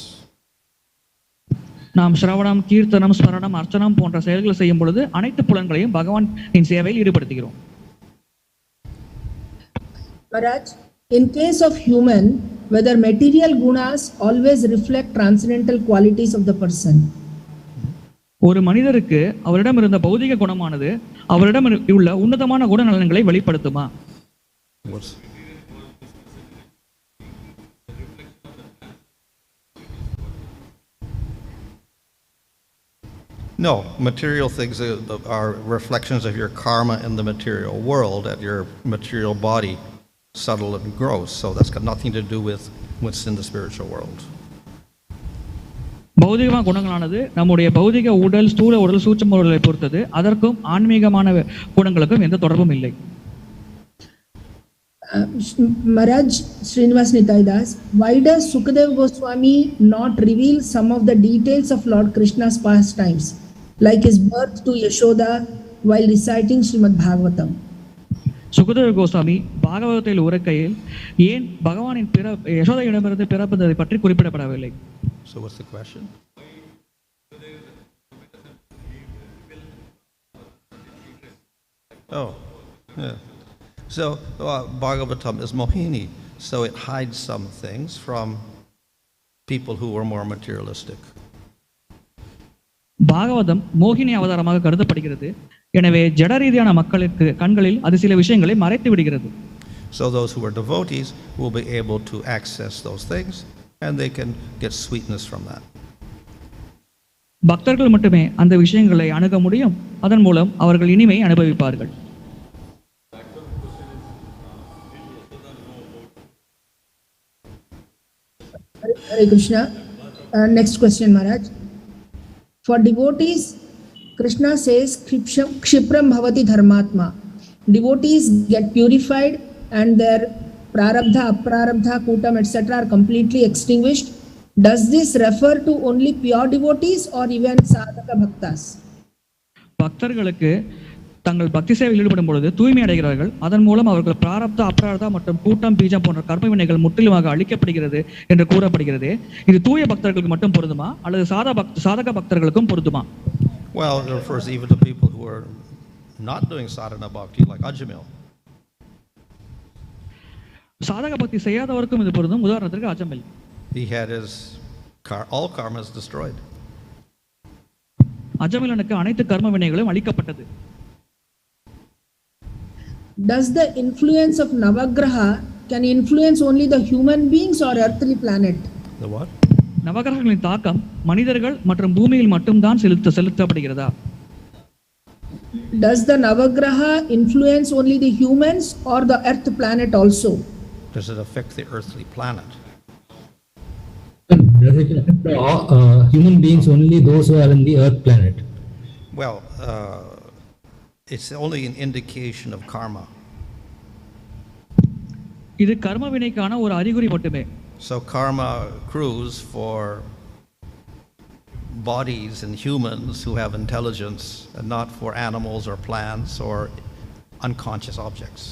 நாம் ஸ்ரவணம், கீர்த்தனம், ஸ்மரணம், அர்ச்சனம் போன்ற செயல்களை செய்யும் பொழுது அனைத்து புலன்களையும் பகவானின் சேவையில் ஈடுபடுத்துகிறோம். Maharaj, in case of human, whether material gunas always reflect transcendental qualities of the person? ஒரு மனிதருக்கு அவரிடம் இருந்த பௌதிக குணமானது அவரிடம் உள்ள உன்னதமான குணநலன்களை வெளிப்படுத்துமா? No, material things are reflections of your karma in the material world, at your material body, subtle and gross. So that's got nothing to do with what's in the spiritual world. பௌதிகமான குணங்களானது நம்முடைய பௌதிக உடல், ஸ்தூல உடல், சூட்சும உடலை பொறுத்தது. அதற்கும் ஆன்மீகமான குணங்களுக்கும் எந்த தொடர்பும் இல்லை. Maharaj Srinivas Nitaidas, why does Sukadeva Goswami not reveal some of the details of Lord Krishna's pastimes, like his birth to Yashoda while reciting Srimad Bhagavatam? Sukadeva Goswami பாகவதத்தில் உரைக்கையில் ஏன் பகவானின் யசோதையிடமிருந்து பிறப்பதை பற்றி குறிப்பிடப்படவில்லை? So what's the question? Oh, yeah. So Bhagavatam is Mohini, so it hides some things from people who were more materialistic. Bhagavatam மோகினி அவதாரமாக கருதப்படுகிறது. எனவே ஜட ரீதியான மக்களுக்கு கண்களில் அது சில விஷயங்களை மறைத்து விடுகிறது. So those who are devotees will be able to access those things and they can get sweetness from that. பக்தர்கள் மட்டுமே அந்த விஷயங்களை அணுக முடியும். அதன் மூலம் அவர்கள் இனிமை அனுபவிப்பார்கள். Hare Krishna. Next question, Maharaj. For devotees, Krishna says, Kshipram bhavati dharmatma. Devotees get purified and their prarabdha, aprarabdha, kutam, etc. are completely extinguished. Does this refer to only pure devotees or even sadhaka bhaktas? பக்தர்களுக்கு தங்கள் பக்தி சேவையில் ஈடுபடும் பொழுது தூய்மை அடைகிறார்கள். அதன் மூலம் அவர்கள் பிராரப்த, அப்ராரப்த மற்றும் கூட்டம், பீஜம் போன்ற கர்ம வினைகள் முற்றிலுமாக அழிக்கப்படுகிறது என்று கூறப்படுகிறது. இது தூய பக்தர்களுக்கு மட்டும் பொருந்துமா அல்லது சாதக பக்தர்களுக்கும் பொருந்துமா? Well, it refers even to people who are not doing sadhana bhakti, like Ajamil. சாதக பக்தி செய்யாதவருக்கும் இது பொருந்தும். உதாரணத்திற்கு அஜமில். He had his All karma is destroyed. அஜமிலனுக்கு அனைத்து கர்ம வினைகளும் அளிக்கப்பட்டது. Does the influence of Navagraha can influence only the human beings or earthly planet? The what? நவகிரகங்களின் தாக்கம் மனிதர்கள் மற்றும் பூமியில் மட்டும்தான் செலுத்தப்படுகிறதா? Does the Navagraha influence only the humans or the earth planet also? Does it affect the earthly planet? Does it affect human beings only those who are in the earth planet? Well, it's only an indication of karma. இது கர்ம வினைக்கான ஒரு அறிகுறி மட்டுமே. So karma accrues for bodies and humans who have intelligence and not for animals or plants or unconscious objects.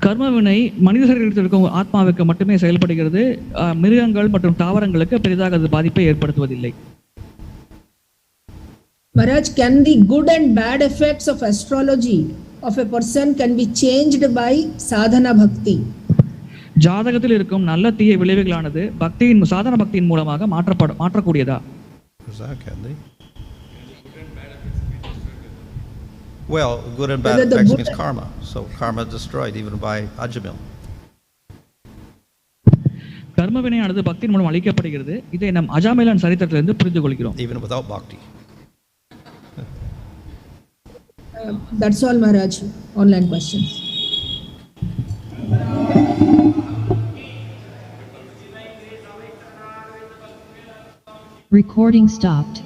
கர்ம வினை மனித சரீரத்தில் இருக்கும் ஆத்மாவுக்கு மட்டுமே செயல்படுகிறது. மிருகங்கள் மற்றும் தாவரங்களுக்கு பெரிதாக அது பாதிப்பை ஏற்படுத்துவதில்லை. Maharaj, can the good and bad effects of astrology of a person can be changed by sadhana bhakti? ஜாதகத்தில் இருக்கும் நல்ல தீய விளைவுகளானது பக்தியின் சாதன பக்தியின் மூலமாக மாற்றக்கூடியதா? Well, good and bad effects means karma. So karma is destroyed even by ajamil. கர்ம வினையானது பக்தியின் மூலம் அளிக்கப்படுகிறது. இதை நாம் அஜாமிலன் சரித்திரத்திலிருந்து புரிந்து கொள்கிறோம். Even without bhakti. That's all, Maharaj. Online questions. Recording stopped.